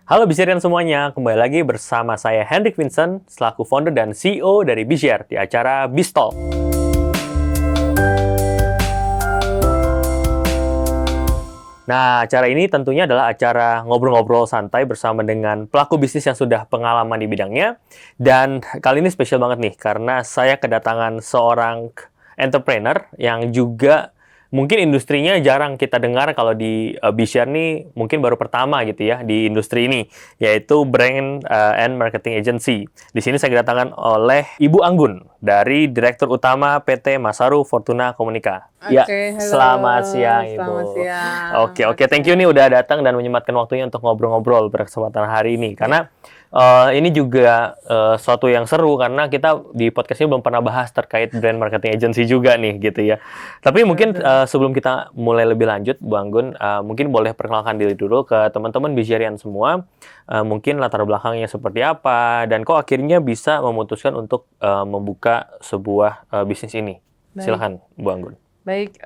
Halo Bizarian semuanya, kembali lagi bersama saya Hendrik Vincent, selaku founder dan CEO dari Bizar di acara Biztalk. Nah, acara ini tentunya adalah acara ngobrol-ngobrol santai bersama dengan pelaku bisnis yang sudah pengalaman di bidangnya. Dan kali ini spesial banget nih, karena saya kedatangan seorang entrepreneur yang juga mungkin industrinya jarang kita dengar kalau di Bizar nih mungkin baru pertama gitu ya di industri ini, yaitu Brand and Marketing Agency. Di sini saya kedatangan oleh Ibu Anggun dari Direktur Utama PT Masaru Fortuna Komunika. Ya, Halo, selamat siang selamat Ibu. siang. Oke, thank you nih udah datang dan menyempatkan waktunya untuk ngobrol-ngobrol pada kesempatan hari ini. Karena ini juga suatu yang seru karena kita di podcast ini belum pernah bahas terkait brand marketing agency juga nih gitu ya. Tapi mungkin sebelum kita mulai lebih lanjut, Bu Anggun, mungkin boleh perkenalkan diri dulu ke teman-teman Bizarian semua. Mungkin latar belakangnya seperti apa dan kok akhirnya bisa memutuskan untuk membuka sebuah bisnis ini. Baik, Silakan, Bu Anggun. baik.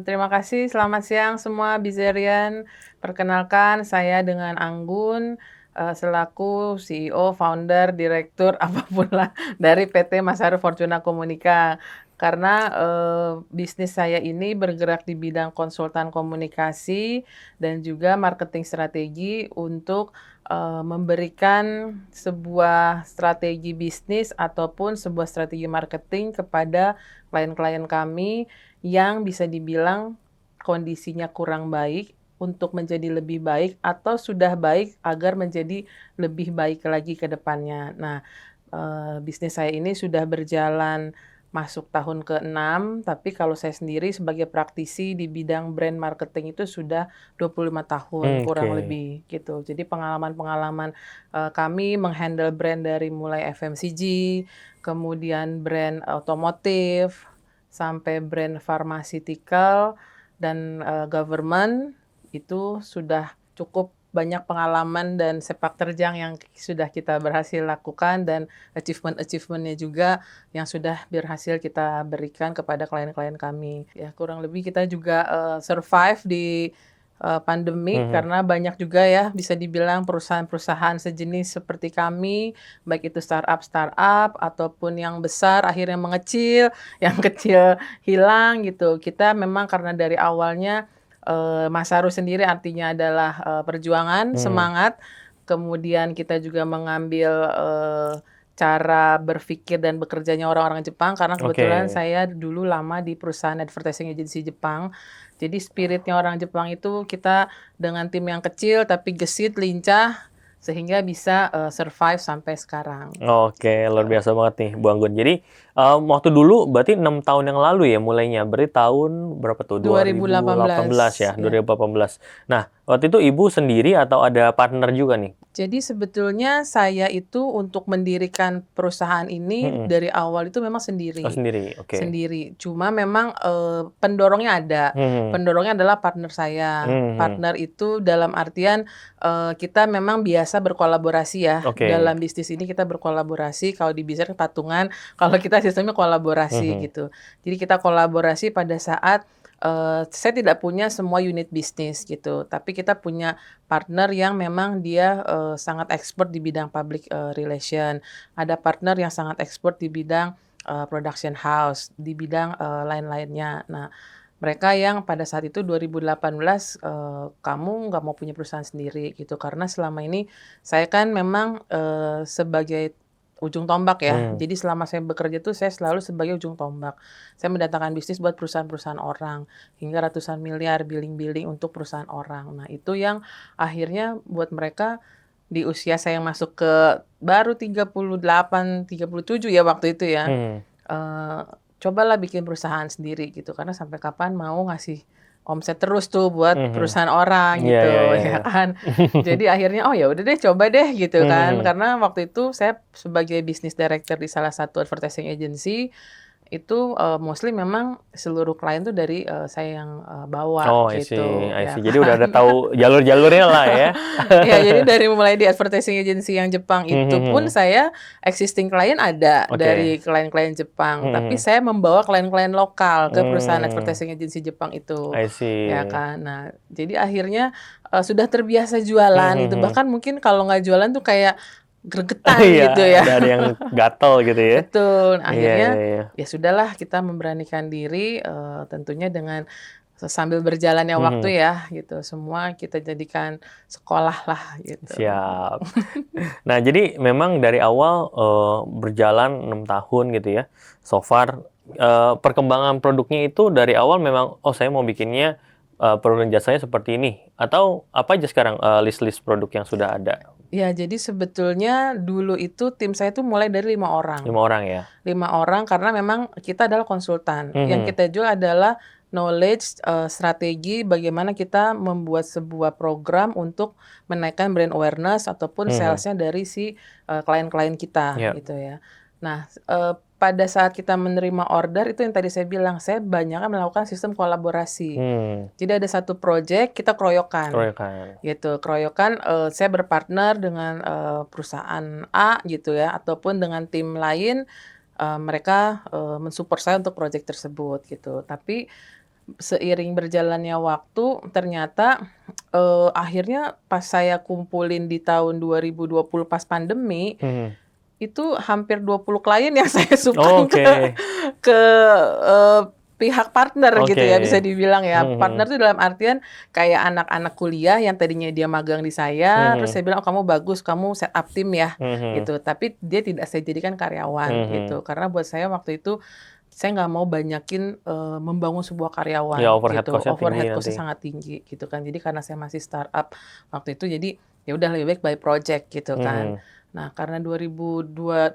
Terima kasih. Selamat siang semua Bizarian. Perkenalkan, saya dengan Anggun, selaku CEO, founder, direktur, apapun lah dari PT Masaru Fortuna Komunika. Karena bisnis saya ini bergerak di bidang konsultan komunikasi dan juga marketing strategi untuk memberikan sebuah strategi bisnis ataupun sebuah strategi marketing kepada klien-klien kami yang bisa dibilang kondisinya kurang baik untuk menjadi lebih baik atau sudah baik agar menjadi lebih baik lagi ke depannya. Nah, bisnis saya ini sudah berjalan masuk tahun ke-6, tapi kalau saya sendiri sebagai praktisi di bidang brand marketing itu sudah 25 tahun kurang Oke. lebih gitu. Jadi pengalaman-pengalaman kami menghandle brand dari mulai FMCG, kemudian brand otomotif, sampai brand pharmaceutical dan government itu sudah cukup banyak pengalaman dan sepak terjang yang sudah kita berhasil lakukan dan achievement-achievementnya juga yang sudah berhasil kita berikan kepada klien-klien kami. Ya, kurang lebih kita juga survive di pandemi karena banyak juga ya bisa dibilang perusahaan-perusahaan sejenis seperti kami, baik itu startup ataupun yang besar akhirnya mengecil, yang kecil hilang gitu. Kita memang karena dari awalnya Masaru sendiri artinya adalah perjuangan, semangat. Kemudian kita juga mengambil cara berpikir dan bekerjanya orang-orang Jepang karena kebetulan Oke. saya dulu lama di perusahaan advertising agency Jepang. Jadi spiritnya orang Jepang itu kita dengan tim yang kecil tapi gesit, lincah sehingga bisa survive sampai sekarang. Oke, luar Gitu. biasa banget nih, Bu Anggun. Jadi, waktu dulu berarti 6 tahun yang lalu ya mulainya, berarti tahun berapa tuh? 2018 ya, 2018 ya. 2018. Nah, waktu itu Ibu sendiri atau ada partner juga nih? Jadi sebetulnya saya itu untuk mendirikan perusahaan ini Mhm. dari awal itu memang Oh, sendiri. sendiri, oke. Sendiri. Cuma memang pendorongnya ada. Mhm. Pendorongnya adalah partner saya. Mhm. Partner itu dalam artian kita memang biasa berkolaborasi ya. Oke. Dalam bisnis ini kita berkolaborasi. Kalau di bisnis patungan, kalau kita sistemnya kolaborasi Mhm. gitu. Jadi kita kolaborasi pada saat saya tidak punya semua unit bisnis gitu, tapi kita punya partner yang memang dia sangat expert di bidang public relation. Ada partner yang sangat expert di bidang production house, di bidang lain-lainnya. Nah, mereka yang pada saat itu 2018 kamu nggak mau punya perusahaan sendiri gitu, karena selama ini saya kan memang sebagai ujung tombak ya. Mmm. Jadi selama saya bekerja tuh saya selalu sebagai ujung tombak. Saya mendatangkan bisnis buat perusahaan-perusahaan orang, hingga ratusan miliar billing-billing untuk perusahaan orang. Nah, itu yang akhirnya buat mereka di usia saya yang masuk ke baru 38, 37 ya waktu itu ya, Mhm. eee, cobalah bikin perusahaan sendiri gitu, karena sampai kapan mau ngasih omset terus tuh buat Mhm. perusahaan orang Iya, iya, gitu, iya, ya iya. kan. Jadi akhirnya, "Oh ya udah deh coba deh," gitu kan. Mhm. Karena waktu itu saya sebagai business director di salah satu advertising agency, itu mostly memang seluruh klien tuh dari saya yang bawa Oh, I gitu, see, I ya see. Jadi udah kan. ada tahu jalur-jalurnya lah ya. Ya, jadi dari mulai di advertising agency yang Jepang Hmm, itu hmm, pun hmm. saya existing klien ada Oke. dari klien-klien Jepang, Hmm, tapi hmm. saya membawa klien-klien lokal ke perusahaan Hmm, advertising agency Jepang itu, I ya see. kan. Nah, jadi akhirnya sudah terbiasa Hmm, jualan hmm, gitu, hmm. bahkan mungkin kalau nggak jualan tuh kayak gregetan Iya, gitu ya. udah ada yang gatel gitu ya. Betul. Iya, iya, Akhirnya iya. ya sudahlah kita memberanikan diri tentunya dengan sambil berjalannya Hmm, hmm. waktu ya gitu. Semua kita jadikan sekolah lah gitu. Siap. Nah, jadi memang dari awal berjalan 6 tahun gitu ya. So far perkembangan produknya itu dari awal memang saya mau bikinnya produk dan jasanya seperti ini, atau apa aja sekarang list-list produk yang sudah ada? Ya, jadi sebetulnya dulu itu tim saya tuh mulai dari 5 orang. 5 orang ya? 5 orang karena memang kita adalah konsultan. Yang Mhm. kita jual adalah knowledge, strategi bagaimana kita membuat sebuah program untuk menaikkan brand awareness ataupun Mhm. sales-nya dari si klien-klien kita Ya. gitu ya. Nah, pada saat kita menerima order itu yang tadi saya bilang, saya banyak melakukan sistem kolaborasi. Jadi ada satu project kita keroyokan. Keroyokan. Gitu, keroyokan, saya berpartner dengan perusahaan A gitu ya, ataupun dengan tim lain, mereka mensupport saya untuk project tersebut gitu. Tapi seiring berjalannya waktu ternyata akhirnya pas saya kumpulin di tahun 2020 pas pandemi, Mhm. itu hampir 20 klien yang saya Oh, sumbang oke. ke, pihak partner gitu Oke. ya, bisa dibilang ya. Mhm, Partner mhm. tuh dalam artian kayak anak-anak kuliah yang tadinya dia magang di saya, terus Mhm. saya bilang, "Oh, kamu bagus, kamu set up tim ya," Mhm. gitu. Tapi dia tidak saya jadikan karyawan Mhm. gitu. Karena buat saya waktu itu, saya nggak mau banyakin, membangun sebuah Ya, karyawan overhead gitu. cost-nya tinggi Overhead nanti. cost-nya sangat tinggi gitu kan. Jadi karena saya masih startup waktu itu, jadi ya udah lebih baik by project gitu kan. Mhm. Nah, karena 2018,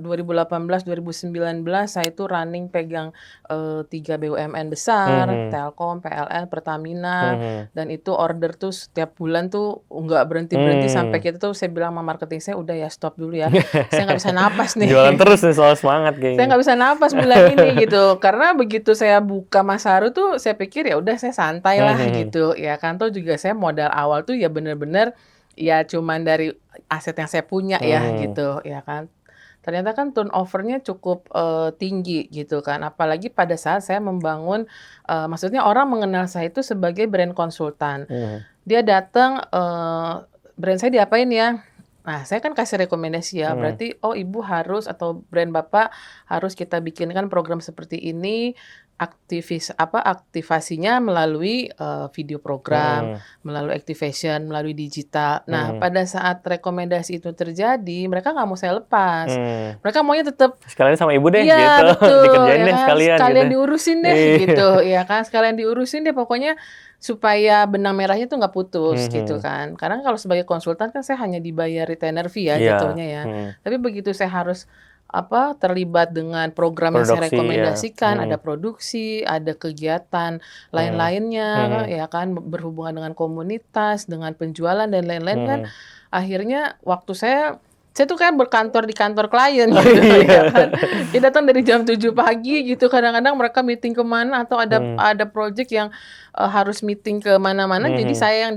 2019 saya itu running pegang 3 BUMN besar, Mhm. Telkom, PLN, Pertamina, Mhm. dan itu order tuh setiap bulan tuh nggak berhenti-berhenti sampai Mmm. kita tuh saya bilang sama marketing saya, "Udah ya stop dulu ya, saya nggak bisa napas nih." Jualan terus nih soal semangat Saya kayaknya. nggak bisa napas bulan ini gitu, karena begitu saya buka Masaru tuh saya pikir ya udah saya santai Mhm, lah mhm. gitu, ya kan. Toh juga saya modal awal tuh ya bener-bener ya cuman dari aset yang saya punya ya Mhm. gitu, ya kan. Ternyata kan turnover-nya cukup tinggi gitu kan, apalagi pada saat saya membangun, maksudnya orang mengenal saya itu sebagai brand konsultan. Mhm. Dia datang, "Brand saya diapain ya?" Nah, saya kan kasih rekomendasi ya, Mhm. berarti, "Oh, Ibu harus atau brand Bapak harus kita bikinkan program seperti ini, aktivasinya melalui, video program, Mhm. melalui activation, melalui digital." Nah, Mhm. pada saat rekomendasi itu terjadi, mereka nggak mau saya lepas. Mmm. Mereka maunya tetap Sekalian sama ibu deh iya, gitu, betul, dikerjain ya deh kan, sekalian gitu. sekalian diurusin deh Iya. gitu, ya kan, sekalian diurusin deh pokoknya supaya benang merahnya tuh nggak putus gitu Mhm. kan. Karena kalau sebagai konsultan kan saya hanya dibayar retainer fee ya Iya. jatuhnya ya. Mhm. Tapi begitu saya harus terlibat dengan program yang saya Produksi ya. rekomendasikan, ada Mhm. produksi, ada kegiatan Mhm. lain-lainnya, Mhm. ya kan, berhubungan dengan komunitas, dengan penjualan dan lain-lain kan, Mhm. akhirnya waktu saya tuh kan berkantor di kantor klien Oh, gitu ya iya. kan. Dia datang dari jam 7 pagi gitu, kadang-kadang mereka meeting ke mana atau ada Mhm. ada project yang, harus meeting ke mana-mana, jadi Mhm. saya yang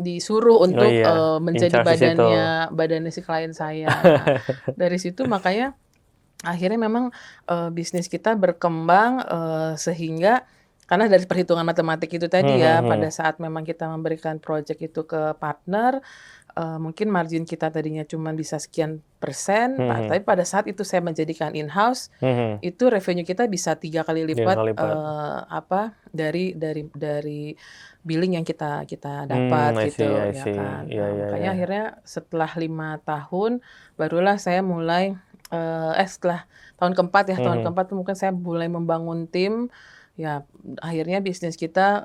disuruh Oh, untuk, iya, in menjadi charge di situ. badannya si klien saya. Nah, dari situ makanya akhirnya memang, bisnis kita berkembang, sehingga karena dari perhitungan matematik itu Mhm, tadi ya, pada mhm. saat memang kita memberikan project itu ke partner, mungkin margin kita tadinya cuma bisa sekian persen, Mhm. tapi pada saat itu saya menjadikan in-house, Mhm. itu revenue kita bisa 3 kali 3 lipat, kali lipat. dari billing yang kita kita dapat I see, gitu, I ya see. kan. Iya, Nah, iya, makanya iya. akhirnya setelah 5 tahun, barulah saya mulai, setelah tahun Mhm. keempat tuh mungkin saya mulai membangun tim, ya akhirnya bisnis kita,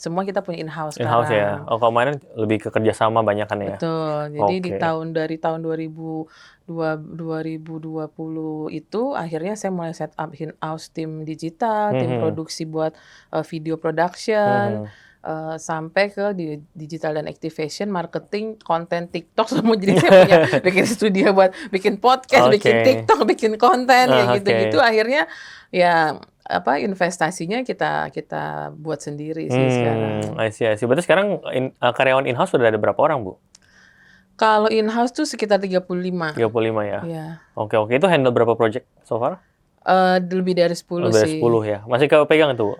semua kita punya in-house In-house ya? sekarang. Oh, kalau kemarin lebih ke kerjasama banyakan ya? Betul, jadi Oke. dari tahun 2020 itu akhirnya saya mulai set up in-house tim digital, tim Mhm. produksi buat, video production, Mhm. sampai ke digital dan activation, marketing, konten TikTok semua. Jadi saya punya bikin studio buat bikin podcast, bikin Oke. TikTok, bikin konten, kayak Ah, gitu-gitu. oke. Akhirnya ya investasinya kita kita buat sendiri sih sekarang. I see, I see. Berarti sekarang karyawan in-house sudah ada berapa orang, Bu? Kalau in-house tuh sekitar 35. 35 ya? Iya. Oke, oke. Itu handle berapa project so far? Lebih dari 10 Lebih dari sih. 10 ya? Masih kepegang itu, Bu?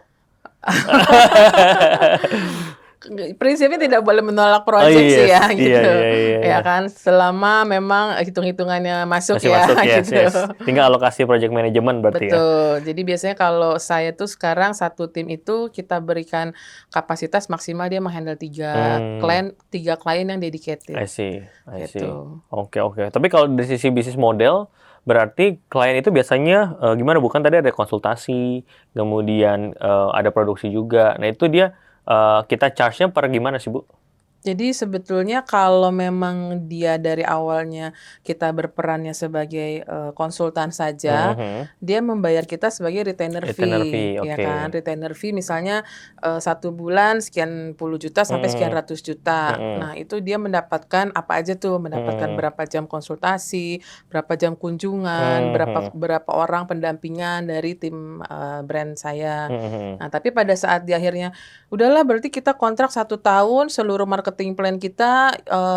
Prinsipnya tidak boleh menolak Oh project sih iya, ya iya, gitu. iya, iya, Ya iya. kan, selama memang hitung-hitungannya masuk Masih ya masuk, yes, gitu. yes. Tinggal alokasi project management berarti ya? Betul. Jadi biasanya kalau saya tuh sekarang satu tim itu kita berikan kapasitas maksimal dia menghandle 3 Hmm, klien, 3 klien yang dedicated I see, I see. gitu. Oke, oke. Tapi kalau dari sisi bisnis model, berarti klien itu biasanya gimana? Bukan tadi ada konsultasi, kemudian ada produksi juga. Nah itu dia kita charge-nya per gimana sih, Bu? Jadi sebetulnya kalau memang dia dari awalnya kita berperannya sebagai konsultan saja, Mhm. dia membayar kita sebagai retainer Retainer fee, fee, ya oke. kan? Retainer fee misalnya 1 bulan sekian puluh juta sampai sekian Mhm, ratus juta. mhm, Nah itu dia mendapatkan apa aja tuh? Mendapatkan mhm, berapa jam konsultasi, berapa jam kunjungan, berapa mhm, berapa orang pendampingan dari tim brand saya. mhm, Nah tapi pada saat di akhirnya udahlah berarti kita kontrak 1 tahun seluruh marketing plan kita,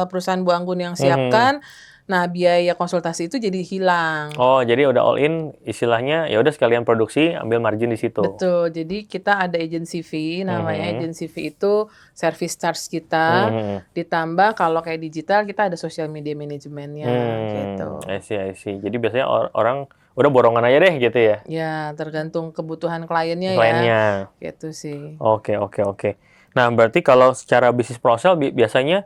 perusahaan Bu Anggun yang mhm. siapkan. Nah biaya konsultasi itu jadi hilang. Oh, jadi udah all in, istilahnya ya udah sekalian produksi, ambil margin di situ. Betul, jadi kita ada agency fee namanya, Mhm, agency fee itu service charge kita, mhm. ditambah kalau kayak digital kita ada social media manajemennya I gitu. see, I see. Jadi biasanya orang udah borongan aja deh gitu ya, Ya tergantung kebutuhan kliennya ya, kliennya. gitu sih. Oke, oke, oke. Nah, berarti kalau secara bisnis prosel biasanya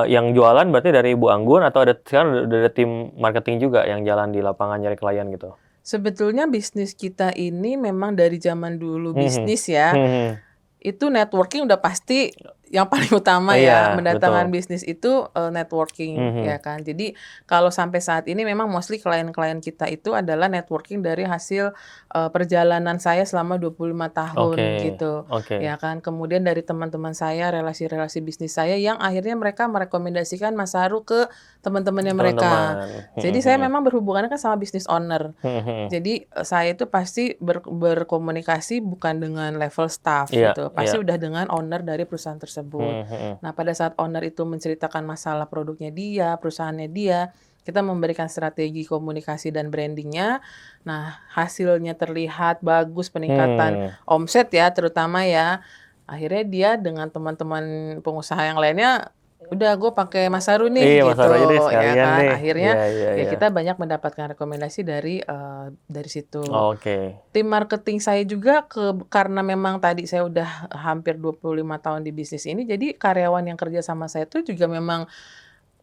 yang jualan berarti dari Ibu Anggun atau ada sekarang udah ada tim marketing juga yang jalan di lapangan nyari klien gitu? Sebetulnya bisnis kita ini memang dari zaman dulu Mhm, bisnis ya. mhm. Itu networking udah pasti yang paling Oh utama ya, iya, mendatangkan betul. bisnis itu, networking Mhm, ya kan. Jadi kalau sampai saat ini memang mostly klien-klien kita itu adalah networking dari hasil, perjalanan saya selama 25 oke, tahun gitu, oke. ya kan. Kemudian dari teman-teman saya, relasi-relasi bisnis saya yang akhirnya mereka merekomendasikan Mas Haru ke teman-temannya mereka. Teman-teman, mhm, Jadi saya mhm. memang berhubungannya kan sama business owner. Mhm, mhm. Jadi, saya itu pasti berkomunikasi bukan dengan level staff Iya, gitu, iya. pasti udah dengan owner dari perusahaan tersebut. Mhm, mhm. Nah, pada saat owner itu menceritakan masalah produknya dia, perusahaannya dia, kita memberikan strategi komunikasi dan branding-nya. Nah, hasilnya terlihat bagus, peningkatan Hmm, omset ya terutama ya, akhirnya dia dengan teman-teman pengusaha yang lainnya, "Udah gue pakai Mas Haru nih," iya Mas gitu Haru aja deh ya sekalian kan. deh. Iya, Akhirnya iya, ya iya. kita banyak mendapatkan rekomendasi dari situ. Oke. Tim marketing saya juga karena memang tadi saya udah hampir 25 tahun di bisnis ini, jadi karyawan yang kerja sama saya tuh juga memang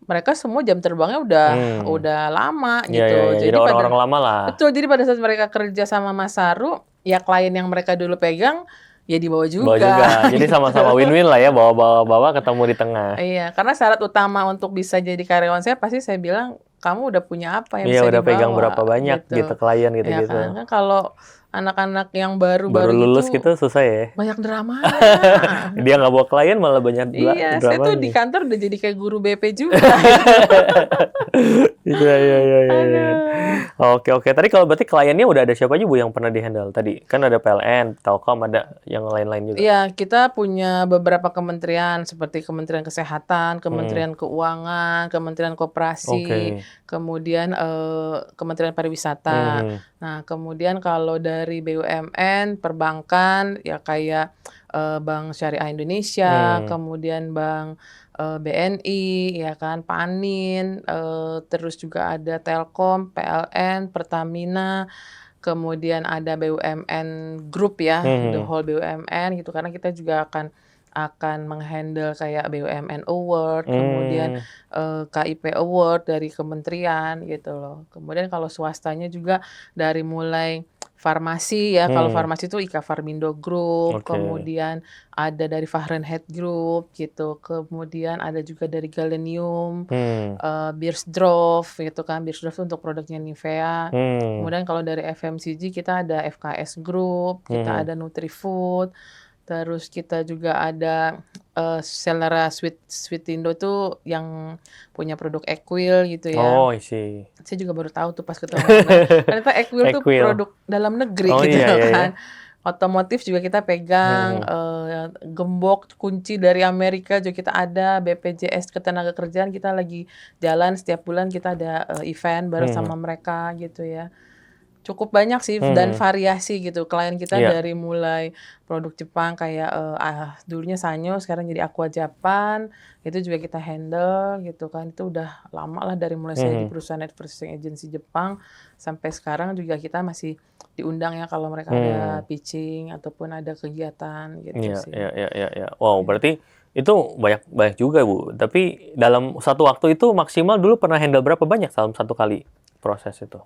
mereka semua jam terbangnya Hmm, udah lama iya, iya, gitu. iya. Jadi Jadi orang-orang pada lama lah. betul, jadi pada saat mereka kerja sama Mas Saru, ya klien yang mereka dulu pegang, ya dibawa Bawa juga. juga Jadi gitu. sama-sama win-win lah ya, bawa-bawa ketemu di tengah. Iya, karena syarat utama untuk bisa jadi karyawan saya pasti saya bilang, "Kamu udah punya apa yang Iya, bisa udah pegang berapa dibawa?" banyak gitu Gitu. klien Ya gitu-gitu. kan, kan kalau anak-anak yang Baru baru-baru lulus gitu gitu susah ya. banyak dramanya. Dia nggak bawa klien malah banyak Iya, saya tuh di dramanya. kantor udah jadi kayak guru BP juga. Iya, iya, iya, iya, iya. Aduh. Oke, oke. Tadi kalau berarti kliennya udah ada siapa aja Bu yang pernah di-handle tadi? Kan ada PLN, Telkom, ada yang lain-lain juga. Iya, kita punya beberapa kementerian seperti Kementerian Kesehatan, Hmm, Kementerian Keuangan, Kementerian Koperasi, oke. kemudian, Kementerian Pariwisata. Hmm, Nah, kemudian kalau dari BUMN, perbankan, ya kayak, Bank Syariah Indonesia, hmm, kemudian Bank, BNI, ya kan, Panin, terus juga ada Telkom, PLN, Pertamina. Kemudian ada BUMN Group ya, the hmm, whole BUMN gitu, karena kita juga akan meng-handle kayak BUMN Award, kemudian, hmm, KIP Award dari kementerian gitu loh. Kemudian kalau swastanya juga dari mulai farmasi ya, kalau hmm, farmasi itu Ika Farmindo Group, oke. kemudian ada dari Fahrenheit Group gitu, kemudian ada juga dari Galenium, Hmm, Beiersdorf gitu kan, Beiersdorf untuk produknya Nivea. hmm, Kemudian kalau dari FMCG kita ada FKS Group, kita mhm. ada Nutrifood. Terus kita juga ada Selera Sweetindo tuh yang punya produk Equil gitu ya. Oh, I see. Saya juga baru tahu tuh pas ketemu online. Ternyata Equil tuh Equil. produk dalam negeri Oh gitu iya iya iya. kan. Otomotif juga kita pegang, Mhm. gembok kunci dari Amerika juga kita ada, BPJS Ketenagakerjaan kita lagi jalan setiap bulan kita ada event bareng Mhm. sama mereka gitu ya. Cukup banyak sih dan Mhm. variasi gitu. Klien kita Iya. dari mulai produk Jepang kayak dulunya Sanyo sekarang jadi Aqua Japan, itu juga kita handle gitu kan. Itu udah lama lah dari mulai saya di Mhm. perusahaan advertising agency Jepang sampai sekarang juga kita masih diundang ya kalau mereka ada Mmm. pitching ataupun ada kegiatan gitu Iya sih. iya iya iya iya. Wow, Ya. berarti itu banyak banyak juga, Bu. Tapi dalam satu waktu itu maksimal dulu pernah handle berapa banyak dalam satu kali proses itu?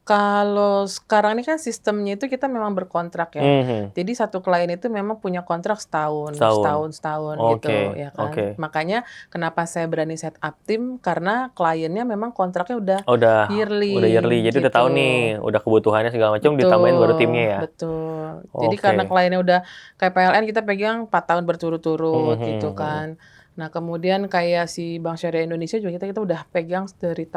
Kalau sekarang ini kan sistemnya itu kita memang berkontrak ya. Mhm. Jadi satu klien itu memang punya kontrak setahun, Setahun. setahun, setahun gitu Oke ya oke. kan. Makanya kenapa saya berani set up tim karena kliennya memang kontraknya udah Oh, udah yearly yearly, jadi udah gitu. tahu nih, udah kebutuhannya segala macam ditambahin baru timnya Betul, ya? betul. Jadi karena Oke. kliennya udah kayak PLN kita pegang 4 tahun Mhm berturut-turut gitu mhm mhm. kan. Nah, kemudian kayak si Bank Syariah Indonesia juga kita udah pegang dari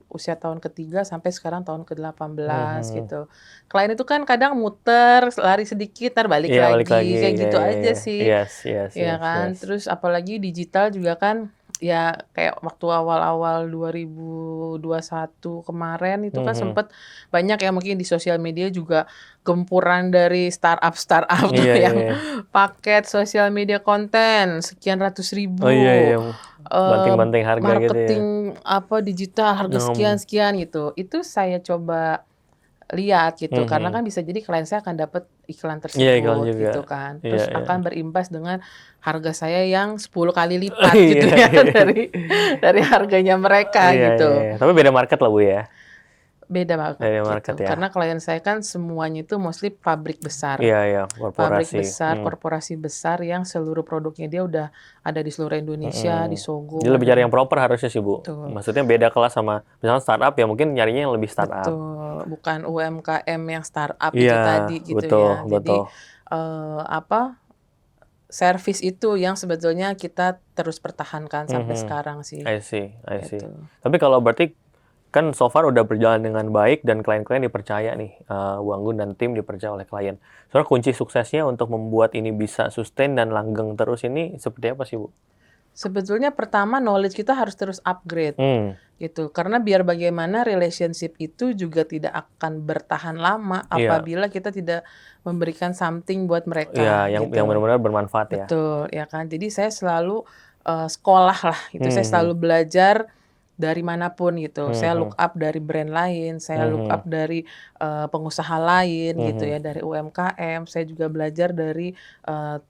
usia tahun ketiga sampai sekarang tahun ke-18 Mhm. gitu. Klien itu kan kadang muter, lari sedikit, entar balik Iya balik lagi, lagi, kayak iya gitu iya aja iya. sih. Yes yes Ya yes kan, yes. terus apalagi digital juga kan, ya kayak waktu awal-awal 2021 kemarin itu kan Mhm. sempet banyak ya mungkin di sosial media juga gempuran dari startup-startup tuh Iya iya yang iya. paket sosial media konten sekian ratus Oh iya iya, ribu, banting-banting harga gitu ya? marketing apa digital harga Mhm. sekian-sekian gitu. Itu saya coba lihat gitu, karena Mhm. kan bisa jadi klien saya akan dapat iklan Iya iklan tersebut juga. gitu kan. Iya Terus iya. akan berimbas dengan harga saya yang 10 kali lipat Iya gitu ya iya. dari harganya mereka Iya iya gitu. iya. Tapi beda market lah, Bu, ya? Beda banget Beda market gitu, ya? karena klien saya kan semuanya itu mostly pabrik besar. Iya iya, Pabrik korporasi. besar, Mhm. korporasi besar yang seluruh produknya dia udah ada di seluruh Indonesia, di Mhm. Dia Sogo, lebih ada cari di yang proper harusnya sih, Bu. betul. Maksudnya beda kelas sama misalnya startup ya mungkin nyarinya yang lebih startup. Betul, bukan UMKM yang startup Iya, itu tadi gitu betul ya. betul. Jadi, apa, servis itu yang sebetulnya kita terus pertahankan sampai Mhm. sekarang sih, I see I see. gitu. Tapi kalau berarti kan so far udah berjalan dengan baik dan klien-klien dipercaya nih, Bu Anggun dan tim dipercaya oleh klien. Sebenarnya kunci suksesnya untuk membuat ini bisa sustain dan langgeng terus ini seperti apa sih, Bu? Sebetulnya pertama knowledge kita harus terus upgrade, Mmm. gitu. Karena biar bagaimana relationship itu juga tidak akan bertahan lama Iya. apabila kita tidak memberikan something buat Iya, mereka, yang gitu. benar-benar bermanfaat ya? Betul, ya kan. Jadi saya selalu, sekolah lah, itu saya Mhm. selalu belajar dari manapun gitu. Saya look Mhm. up dari brand lain, saya look Mhm. up dari, pengusaha lain gitu Mhm. ya, dari UMKM. Saya juga belajar dari,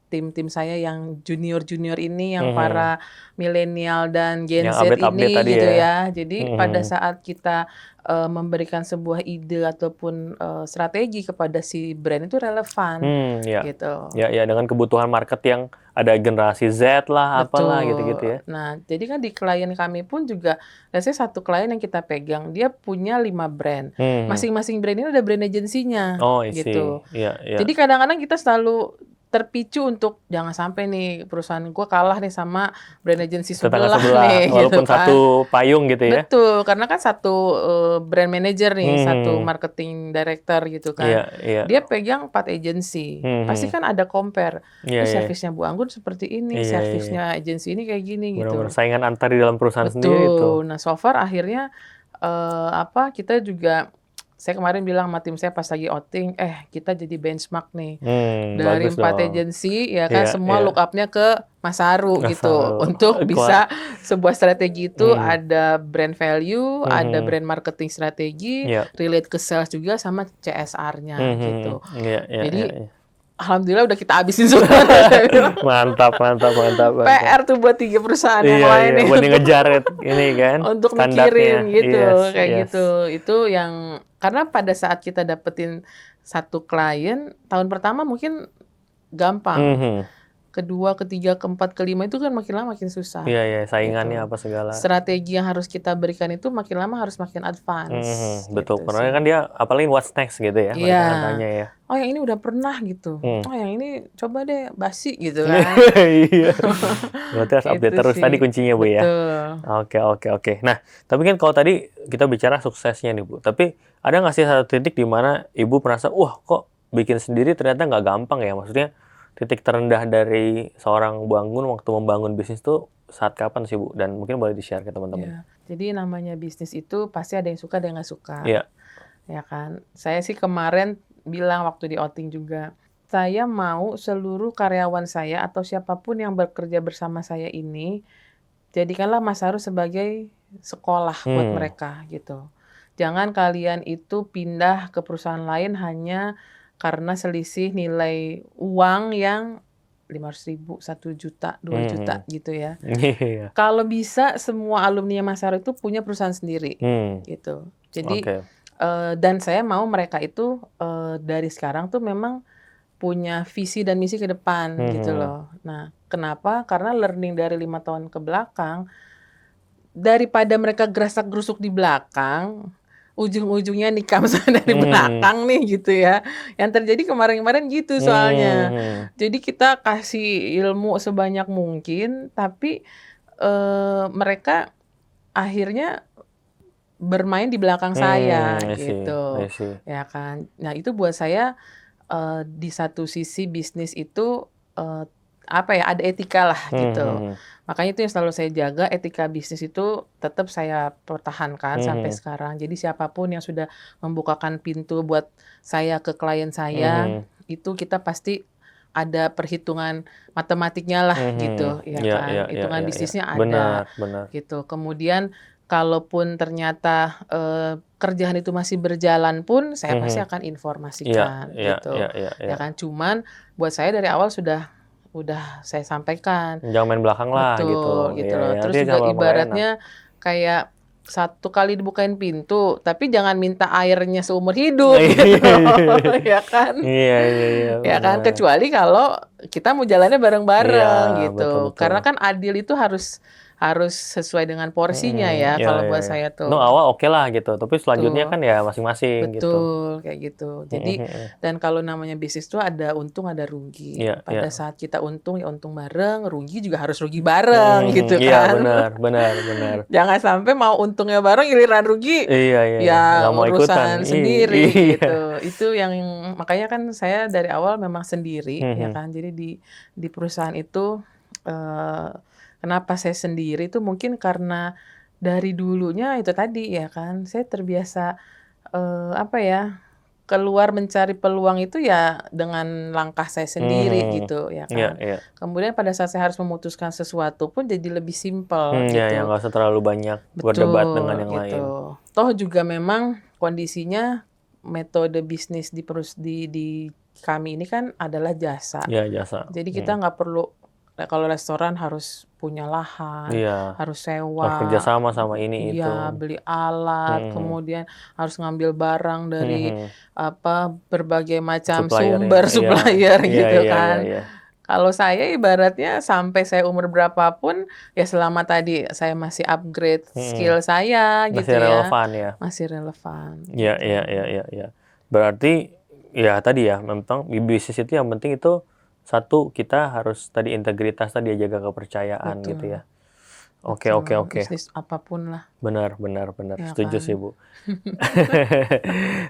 tim-tim saya yang junior-junior ini, yang Mhm. para milenial dan Gen Yang Z update-update ini tadi gitu ya? ya. Jadi pada Mhm. saat kita, memberikan sebuah ide ataupun, strategi kepada si brand itu relevan, Iya. gitu. Ya ya, dengan kebutuhan market yang ada generasi Z lah, apalah, gitu-gitu Betul. ya? Nah, jadi kan di klien kami pun juga, let's say satu klien yang kita pegang, dia punya 5 brand. Mhm. Masing-masing brand ini ada brand agensinya, Oh, I see. gitu. Iya iya. Jadi kadang-kadang kita selalu terpicu untuk jangan sampai nih perusahaan gua kalah nih sama brand agensi Tetangga sebelah sebelah, nih, gitu walaupun kan. satu payung gitu ya? Betul, karena kan satu, brand manager nih, satu Mhm. marketing director gitu Iya kan. iya. Dia pegang 4 agensi, pasti Mhm. kan ada compare, Iya iya. servisnya Bu Anggun seperti ini, Iya iya. servisnya agensi ini kayak gini, Benar-benar gitu. saingan antar di dalam perusahaan sendiri itu. Betul. Nah, so far akhirnya, kita juga saya kemarin bilang sama tim saya pas lagi outing, kita jadi benchmark nih. Dari Bagus 4 dong. agensi ya kan, Iya semua iya. look up-nya ke Mas Haru gitu. Asal Untuk kuat. bisa sebuah strategi itu Mmm. ada brand value, ada Mhm. brand marketing strategi, Iya. relate ke sales juga sama CSR-nya gitu. Mhm. Iya iya iya Jadi, iya. alhamdulillah udah kita habisin semua. Mantap mantap mantap mantap. PR tuh buat 3 perusahaan yang Iya lain iya, nih buat ngejar ini kan, untuk standarnya. mikirin gitu, Yes kayak yes. gitu. Itu yang karena pada saat kita dapetin satu klien, tahun pertama mungkin gampang. Mhm. kedua, ketiga, keempat, kelima itu kan makin lama makin susah. Iya, iya, saingannya Gitu. apa segala. Strategi yang harus kita berikan itu makin lama harus makin advance. Betul. Gitu Karena sih. kan dia apalagi what's next gitu ya, Iya. mereka kan tanya ya. Oh yang ini udah pernah gitu. Oh yang ini coba deh basi gitu kan. Iya. Berarti harus update Itu terus sih. tadi kuncinya Bu ya. Betul. Oke. Nah, tapi kan kalau tadi kita bicara suksesnya nih Bu, tapi ada nggak sih satu titik di mana Ibu merasa, wah kok bikin sendiri ternyata nggak gampang ya? Maksudnya titik terendah dari seorang Bu Anggun waktu membangun bisnis tuh saat kapan sih Bu? Dan mungkin boleh di-share ke teman-teman. Ya. Jadi namanya bisnis itu pasti ada yang suka, ada yang nggak suka. Iya. Ya kan. Saya sih kemarin bilang waktu di outing juga, saya mau seluruh karyawan saya atau siapapun yang bekerja bersama saya ini, jadikanlah Mas Haru sebagai sekolah buat mereka gitu. Jangan kalian itu pindah ke perusahaan lain hanya karena selisih nilai uang yang 500.000, 1 juta, 2 juta gitu ya. Iya. Kalau bisa semua alumni Mas Haru itu punya perusahaan sendiri gitu. Jadi Oke. dan saya mau mereka itu dari sekarang tuh memang punya visi dan misi ke depan gitu loh. Nah, kenapa? Karena learning dari 5 tahun ke belakang, daripada mereka gerasak-gerusuk di belakang, ujung-ujungnya nikam dari belakang nih gitu ya. Yang terjadi kemarin-kemarin gitu soalnya. Jadi kita kasih ilmu sebanyak mungkin, tapi mereka akhirnya bermain di belakang saya gitu. Ya kan. Nah, itu buat saya di satu sisi bisnis itu apa ya, ada etika lah gitu. Makanya itu yang selalu saya jaga, etika bisnis itu tetap saya pertahankan sampai sekarang. Jadi siapapun yang sudah membukakan pintu buat saya ke klien saya, itu kita pasti ada perhitungan matematiknya lah gitu, ya kan. Hitungan bisnisnya ada. Benar. Gitu. Kemudian kalaupun ternyata kerjaan itu masih berjalan pun, saya pasti akan informasikan gitu. Ya kan. Cuman buat saya dari awal sudah saya sampaikan. Jangan main belakang lah gitu. Gitu loh. Terus juga ibaratnya kayak satu kali dibukain pintu, tapi jangan minta airnya seumur hidup gitu. Ya kan? Iya. Ya kan, kecuali kalau kita mau jalannya bareng-bareng gitu. Betul. Karena kan adil itu harus sesuai dengan porsinya ya kalau buat saya tuh. No, awal oke lah gitu, tapi selanjutnya kan ya masing-masing gitu. Betul, kayak gitu. Jadi dan kalau namanya bisnis tuh ada untung ada rugi. Pada saat kita untung ya untung bareng, rugi juga harus rugi bareng gitu kan. Iya, benar. Jangan sampai mau untungnya bareng giliran rugi. Ya nggak mau urusan ikutan. sendiri gitu. Itu yang makanya kan saya dari awal memang sendiri ya kan. Jadi di perusahaan itu kenapa saya sendiri itu mungkin karena dari dulunya itu tadi ya kan, saya terbiasa keluar mencari peluang itu ya dengan langkah saya sendiri gitu ya kan. Kemudian pada saat saya harus memutuskan sesuatu pun jadi lebih simpel gitu. Iya, nggak usah terlalu banyak berdebat dengan yang lain. Toh juga memang kondisinya metode bisnis di kami ini kan adalah jasa. Iya, jasa. Jadi kita nggak perlu, kalau restoran harus punya lahan, harus sewa, harus kerjasama sama ini itu. Iya, beli alat, kemudian harus ngambil barang dari berbagai macam supplier gitu kan. Kalau saya ibaratnya sampai saya umur berapapun ya selama tadi saya masih upgrade skill saya gitu masih relevan ya. Masih relevan. Iya. Berarti ya tadi ya, memang di bisnis itu yang penting itu satu, kita harus tadi integritas tadi ya, jaga kepercayaan. Betul. Gitu ya. Oke. Bisnis apapun lah. Benar. Ya Setuju kan? sih Bu.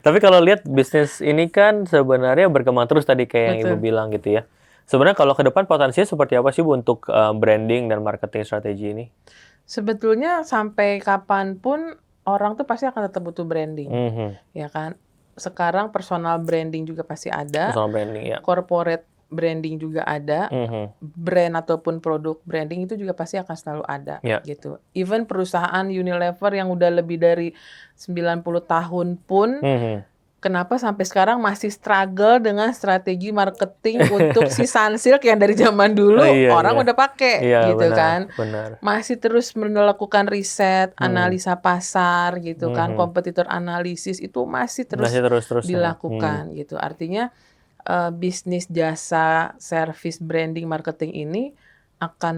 Tapi kalau lihat bisnis ini kan sebenarnya berkembang terus tadi kayak yang Ibu bilang gitu ya. Sebenarnya kalau ke depan potensinya seperti apa sih Bu untuk branding dan marketing strategi ini? Sebetulnya sampai kapanpun orang tuh pasti akan tetap butuh branding. Ya kan? Sekarang personal branding juga pasti ada. Personal branding ya. Corporate branding juga ada, brand ataupun produk branding itu juga pasti akan selalu ada gitu. Even perusahaan Unilever yang udah lebih dari 90 tahun pun, kenapa sampai sekarang masih struggle dengan strategi marketing untuk si Sunsilk yang dari zaman dulu orang udah pakai gitu kan. Masih terus melakukan riset, analisa pasar gitu kan, kompetitor analisis itu masih terus dilakukan gitu. Artinya bisnis jasa, service, branding, marketing ini akan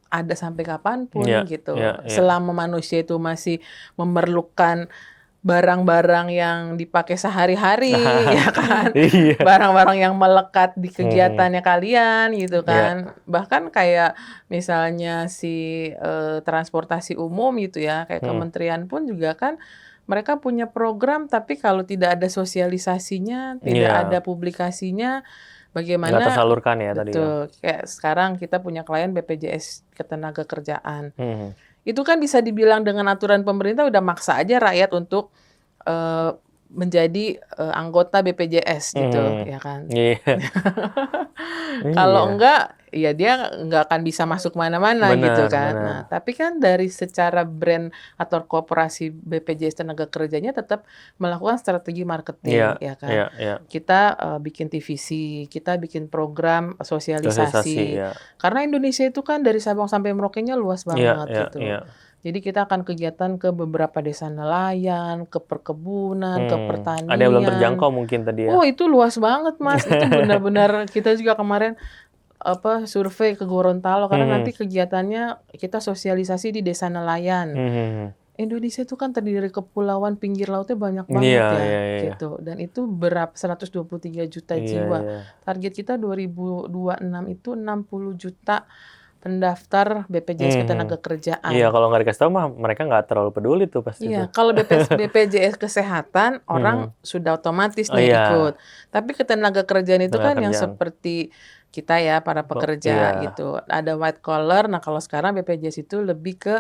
ada sampai kapanpun Iya, gitu. iya, iya. Selama manusia itu masih memerlukan barang-barang yang dipakai sehari-hari, ya kan? Iya. Barang-barang yang melekat di Mhm. kegiatannya kalian gitu Iya. kan. Bahkan kayak misalnya transportasi umum gitu ya, kayak kementerian pun juga kan mereka punya program, tapi kalau tidak ada sosialisasinya, tidak Iya. ada publikasinya, Nggak bagaimana tersalurkan ya tadi ya? betul, kayak sekarang kita punya klien BPJS Ketenagakerjaan. Mhm. Itu kan bisa dibilang dengan aturan pemerintah udah maksa aja rakyat untuk, eee, menjadi, anggota BPJS gitu, Mhm. ya kan. Iya. Kalau Iya. enggak, ya dia nggak akan bisa masuk mana-mana gitu Benar, kan. benar. Nah, tapi kan dari secara brand atau koperasi BPJS Tenaga Kerjanya tetap melakukan strategi Iya, marketing, ya kan. iya, iya. Kita, bikin TVC, kita bikin program Sosialisasi, sosialisasi. ya. Karena Indonesia itu kan dari Sabang sampai Merauke-nya luas Iya, banget iya, gitu. iya. Jadi kita akan kegiatan ke beberapa desa nelayan, ke perkebunan, ke Ada yang belum pertanian. terjangkau mungkin tadi ya? Oh, itu luas banget, Mas. Itu benar-benar kita juga kemarin survei ke Gorontalo karena nanti kegiatannya kita sosialisasi di desa nelayan. Mhm. Indonesia itu kan terdiri dari kepulauan, pinggir lautnya banyak banget Iya, ya, iya, iya. gitu. Dan itu 123 juta Iya, jiwa. iya. Target kita 2026 itu 60 juta pendaftar BPJS Ketenagakerjaan. Iya, kalau nggak dikasih tahu mah mereka nggak terlalu peduli tuh pasti Iya, tuh. kalau BPJS Kesehatan orang sudah otomatis Oh, nih iya. ikut. Tapi Ketenagakerjaan itu kan yang Tenaga kerjaan. seperti kita ya, para pekerja Iya. gitu. Ada white collar, nah kalau sekarang BPJS itu lebih ke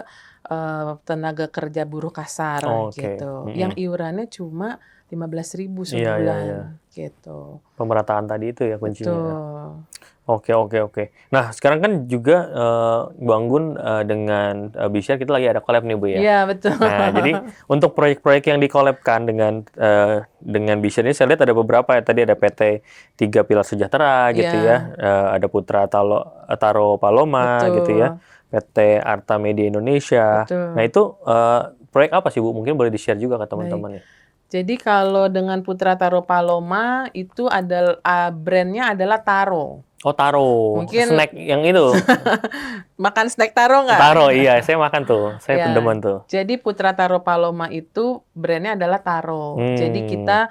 tenaga kerja buruh kasar Oke. gitu. Yang iurannya cuma 15.000 Iya, iya, sebulan iya. gitu. Pemerataan tadi itu ya kuncinya ya? Betul. Oke, oke, oke. Nah, sekarang kan juga Bu Anggun dengan B-Share kita lagi ada collab nih Bu ya. Iya, betul. Nah, jadi untuk proyek-proyek yang di-collab-kan dengan B-Share ini saya lihat ada beberapa ya. Tadi ada PT 3 Pilar Sejahtera gitu ya. Ada Putra Taro Paloma gitu ya. PT Arta Media Indonesia. Betul. Nah, itu proyek apa sih Bu? Mungkin boleh di-share juga ke Baik. teman-teman ya. Jadi kalau dengan Putra Taro Paloma itu brand-nya adalah Taro. Oh, Taro. Mungkin Snack yang itu. makan snack Taro nggak? Taro, iya. Saya makan tuh. Saya Ya, pendemen tuh. jadi Putra Taro Paloma itu brand-nya adalah Taro. Jadi kita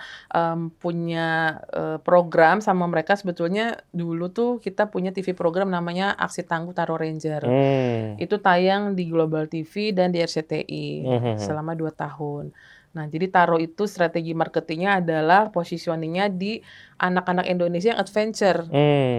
punya program sama mereka sebetulnya dulu tuh kita punya TV program namanya Aksi Tangguh Taro Ranger. Itu tayang di Global TV dan di RCTI selama 2 tahun. Nah, jadi Taro itu strategi marketingnya adalah positioningnya di anak-anak Indonesia yang adventure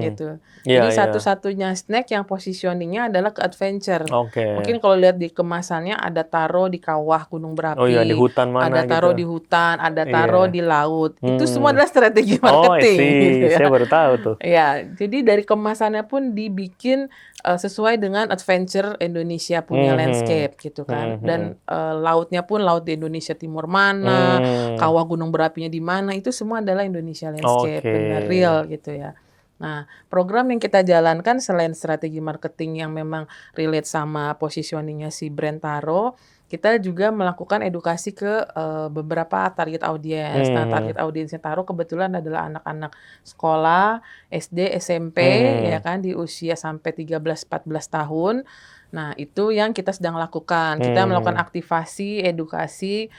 gitu. Iya, Jadi iya. satu-satunya snack yang positioningnya adalah ke adventure. Oke. Mungkin kalau lihat di kemasannya ada Taro di kawah Gunung Berapi, Oh iya, di hutan mana ada Taro gitu. di hutan, ada Iya. Taro di laut. Itu semua adalah strategi Oh, I marketing gitu see. ya. Saya baru tahu tuh. Ya, jadi dari kemasannya pun dibikin sesuai dengan adventure Indonesia punya landscape gitu kan. Dan lautnya pun laut di Indonesia Timur mana, kawah Gunung Berapinya di mana, itu semua adalah Indonesia landscape, Oke. benar real gitu ya. Nah, program yang kita jalankan selain strategi marketing yang memang relate sama positioningnya si brand Taro, kita juga melakukan edukasi ke beberapa target audiens. Nah, target audiensnya Taro kebetulan adalah anak-anak sekolah, SD, SMP, ya kan, di usia sampai 13-14 tahun. Nah, itu yang kita sedang lakukan. Kita melakukan aktivasi, edukasi,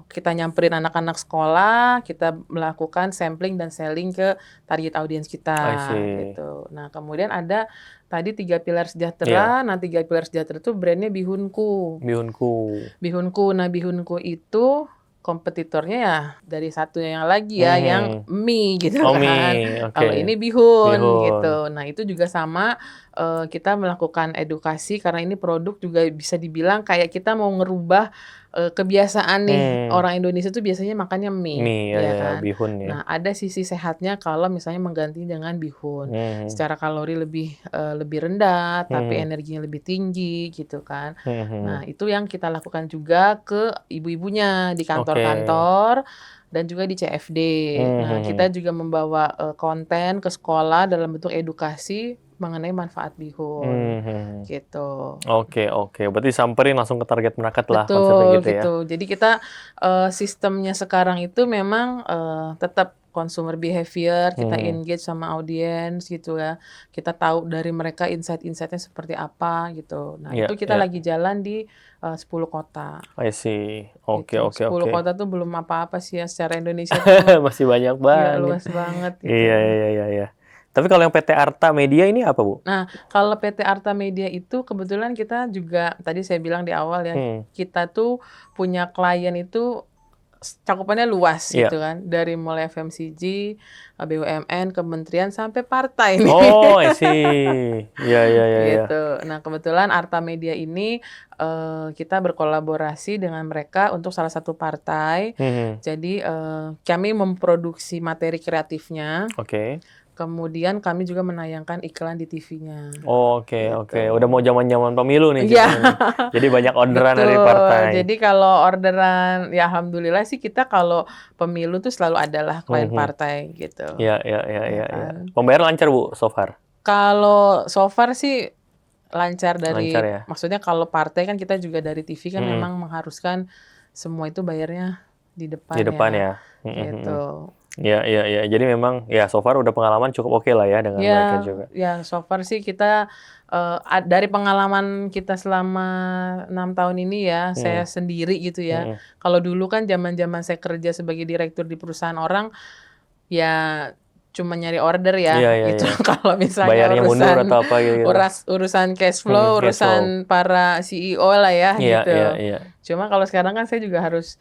kita nyamperin anak-anak sekolah, kita melakukan sampling dan selling ke target audiens I kita, see. gitu. Nah, kemudian ada tadi 3 Pilar Sejahtera. Nah, 3 Pilar Sejahtera itu brandnya Bihunku. Bihunku. Nah, Bihunku itu kompetitornya ya dari satunya yang lagi ya, yang mie gitu Oh, kan. mie. Oke. Kalau ini bihun Bihun. gitu. Nah, itu juga sama, kita melakukan edukasi karena ini produk juga bisa dibilang kayak kita mau ngerubah kebiasaan nih orang Indonesia tuh biasanya makannya mie, Mie, ya ya, kan. bihun ya. Nah, ada sisi sehatnya kalau misalnya mengganti dengan bihun. Secara kalori lebih rendah, tapi energinya lebih tinggi gitu kan. Nah, itu yang kita lakukan juga ke ibu-ibunya di kantor-kantor dan juga di CFD. Nah, kita juga membawa konten ke sekolah dalam bentuk edukasi mengenai manfaat bihun, gitu. Oke, oke. Berarti samperin langsung ke target market lah konsepnya Betul, gitu ya. gitu. Jadi kita sistemnya sekarang itu memang tetap consumer behavior, kita Hmm. engage sama audiens gitu ya. Kita tahu dari mereka insight-insight-nya seperti apa gitu. Nah, Ya, itu kita ya. lagi jalan di 10 kota I see. Oke, gitu. oke, 10 oke. kota tuh belum apa-apa sih ya secara Indonesia tuh Masih banyak ya banget. luas banget Iya, gitu. iya, iya, iya. Tapi kalau yang PT Arta Media ini apa, Bu? Nah, kalau PT Arta Media itu kebetulan kita juga tadi saya bilang di awal ya, Hmm. kita tuh punya klien itu cakupannya luas Iya. gitu kan, dari mulai FMCG, BUMN, kementerian, sampai partai nih. Oh, I see. Iya, iya, iya, iya. Gitu. Nah, kebetulan Arta Media ini, kita berkolaborasi dengan mereka untuk salah satu partai. Hmm. Jadi, kami memproduksi materi kreatifnya, Oke. kemudian kami juga menayangkan iklan di TV-nya, Oke, oke. gitu. Udah mau zaman-zaman pemilu nih Iya. ceritanya nih. Jadi banyak orderan dari Betul. partai. Jadi kalau orderan ya alhamdulillah sih kita kalau pemilu tuh selalu adalah klien Mhm. partai gitu, Iya, iya, iya, ya iya, iya. kan. Pembayaran lancar, Bu, so far? Kalau so far sih lancar Lancar dari ya? maksudnya kalau partai kan kita juga dari TV kan Mhm. memang mengharuskan semua itu bayarnya di Di depan depan ya, ya? Mhm, mhm. gitu. Iya, iya, iya. Jadi memang ya so far udah pengalaman cukup oke lah ya dengan mereka Ya, juga. ya so far sih kita dari pengalaman kita selama 6 tahun ini ya, saya Mhm, sendiri gitu ya. mhm. Kalau dulu kan zaman-zaman saya kerja sebagai direktur di perusahaan orang, ya cuma nyari order Iya, ya iya, gitu. iya. Kalau misalnya Bayarnya mundur atau apa gitu. urusan cash Mhm, flow, cash flow. urusan para CEO lah ya Iya, iya, gitu. iya. Cuma kalau sekarang kan saya juga harus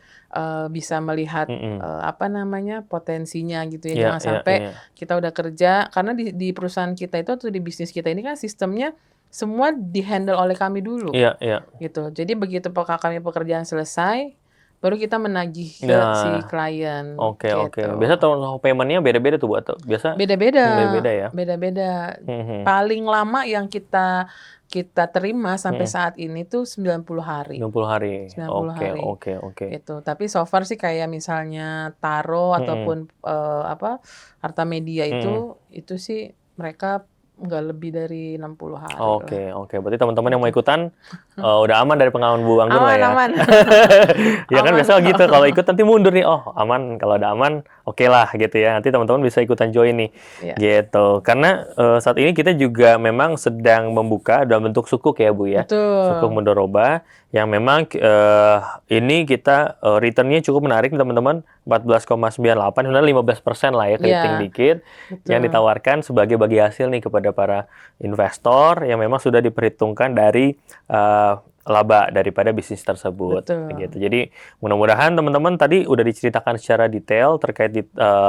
bisa melihat Mhm. apa namanya potensinya gitu ya. Iya, Jangan iya, sampai iya. kita udah kerja karena di perusahaan kita itu atau di bisnis kita ini kan sistemnya semua dihandle oleh kami dulu Iya, iya. gitu. Jadi begitu kami pekerjaan selesai, baru kita menagih ke si Nah, klien oke, oke. gitu. Biasa term of payment-nya beda-beda tuh, Bu, atau biasa Beda-beda, beda-beda ya? beda-beda. Mhm, Paling lama yang kita kita terima sampai mhm. saat ini tuh 90 hari. 60 hari. 90 Oke, hari, oke, oke. gitu. Tapi so far sih kayak misalnya Taro Mhm, ataupun, Arta Media mhm. itu sih mereka nggak lebih dari 60 hari lah, Oke, oke. Berarti teman-teman yang mau gitu. ikutan, udah aman dari pengalaman Bu Anggun lah Aman ya? aman. Ya kan Aman. biasa gitu, kalau ikut nanti mundur nih, oh aman, kalau udah aman, oke lah gitu ya. Nanti teman-teman bisa ikutan join nih, Iya, gitu. Karena saat ini kita juga memang sedang membuka dalam bentuk sukuk ya Bu ya, sukuk betul, mudoroba, yang memang ini kita return-nya cukup menarik teman-teman, 14,98, sebenarnya 15% lah ya, keriting iya, dikit, yang betul, ditawarkan sebagai bagi hasil nih kepada para investor yang memang sudah diperhitungkan dari laba daripada bisnis tersebut betul. gitu. Jadi mudah-mudahan teman-teman tadi udah diceritakan secara detail terkait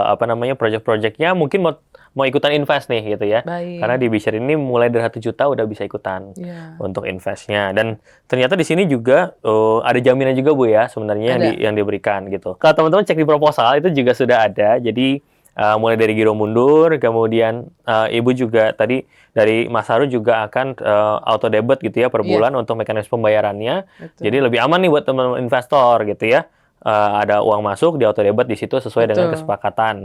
apa namanya project-projectnya, mungkin mau ikutan invest nih gitu ya. Karena di Baik, Bishare ini mulai dari 1 juta udah bisa ikutan iya, untuk investnya, dan ternyata di sini juga ada jaminan juga Bu ya sebenarnya ada, yang diberikan gitu. Kalau teman-teman cek di proposal itu juga sudah ada. Jadi mulai dari giro mundur, kemudian Ibu juga tadi dari Mas Haru juga akan auto debit gitu ya per iya, bulan untuk mekanisme pembayarannya. Jadi betul, lebih aman nih buat teman-teman investor gitu ya. Ada uang masuk di auto debit di situ sesuai dengan betul, kesepakatan.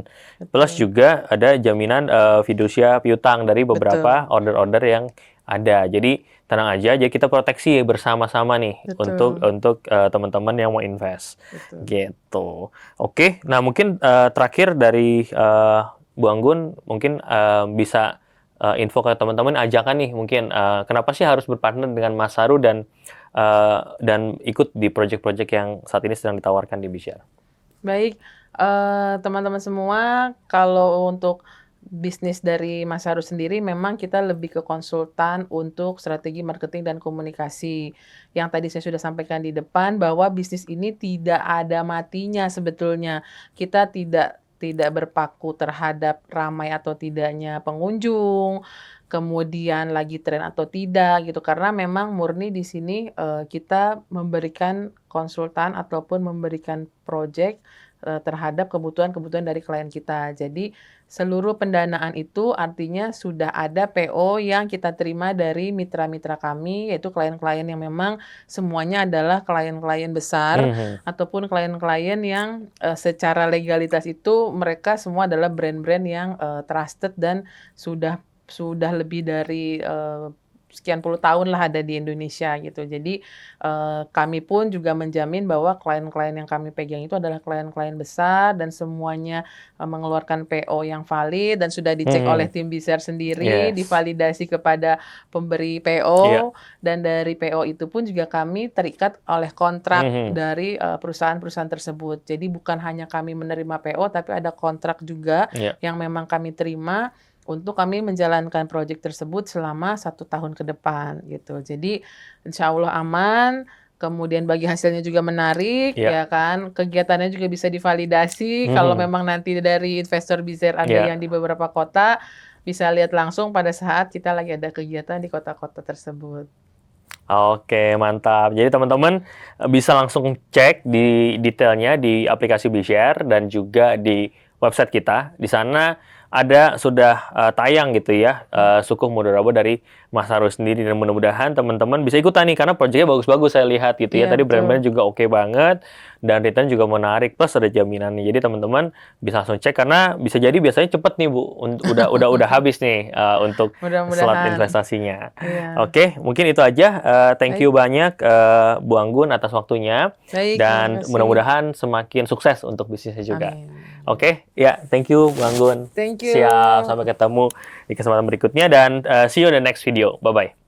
Plus betul, juga ada jaminan fidusia piutang dari beberapa betul, order-order yang ada. Jadi tenang aja, jadi kita proteksi bersama-sama nih betul, untuk teman-teman yang mau invest. betul. Gitu. Oke, nah mungkin terakhir dari Bu Anggun mungkin bisa info ke teman-teman, ajakan nih mungkin kenapa sih harus berpartner dengan Mas Haru dan ikut di project-project yang saat ini sedang ditawarkan di Bishare. Baik, teman-teman semua, kalau untuk bisnis dari Mas Haru sendiri memang kita lebih ke konsultan untuk strategi marketing dan komunikasi. Yang tadi saya sudah sampaikan di depan bahwa bisnis ini tidak ada matinya sebetulnya. Kita tidak berpaku terhadap ramai atau tidaknya pengunjung, kemudian lagi tren atau tidak gitu. Karena memang murni di sini, kita memberikan konsultan ataupun memberikan project terhadap kebutuhan-kebutuhan dari klien kita. Jadi seluruh pendanaan itu artinya sudah ada PO yang kita terima dari mitra-mitra kami, yaitu klien-klien yang memang semuanya adalah klien-klien besar Mhm. ataupun klien-klien yang secara legalitas itu mereka semua adalah brand-brand yang trusted dan sudah lebih dari sekian puluh tahun lah ada di Indonesia gitu. Jadi kami pun juga menjamin bahwa klien-klien yang kami pegang itu adalah klien-klien besar dan semuanya mengeluarkan PO yang valid dan sudah dicek oleh tim BISER sendiri, Yes. divalidasi kepada pemberi Iya. PO, dan dari PO itu pun juga kami terikat oleh kontrak Mhm. dari perusahaan-perusahaan tersebut. Jadi bukan hanya kami menerima PO, tapi ada kontrak juga Iya. yang memang kami terima untuk kami menjalankan proyek tersebut selama 1 tahun ke depan gitu. Jadi insya Allah aman, kemudian bagi hasilnya juga menarik, Iya. ya kan. Kegiatannya juga bisa divalidasi. Kalau Mhm. memang nanti dari investor BISER ada Iya. yang di beberapa kota, bisa lihat langsung pada saat kita lagi ada kegiatan di kota-kota tersebut. Oke, mantap. Jadi teman-teman bisa langsung cek di detailnya di aplikasi BShare dan juga di website kita. Di sana ada sudah tayang gitu ya, Sukuk Mudorabo dari Mas Haru sendiri, dan mudah-mudahan teman-teman bisa ikutan nih karena proyeknya bagus-bagus saya lihat gitu ya. Iya, Tadi betul. brand-brand juga oke banget dan return juga menarik plus ada jaminannya. Jadi teman-teman bisa langsung cek karena bisa jadi biasanya cepet nih Bu, udah habis nih untuk slot Mudah-mudahan. investasinya. Iya. Oke, mungkin itu aja. Thank Baik. you banyak Bu Anggun atas waktunya Baik, terima dan kasih. mudah-mudahan semakin sukses untuk bisnisnya juga. Amin. Oke, ya, thank you Bu Anggun. Thank you. Siap, sampai ketemu di kesempatan berikutnya dan see you in the next video. Bye-bye.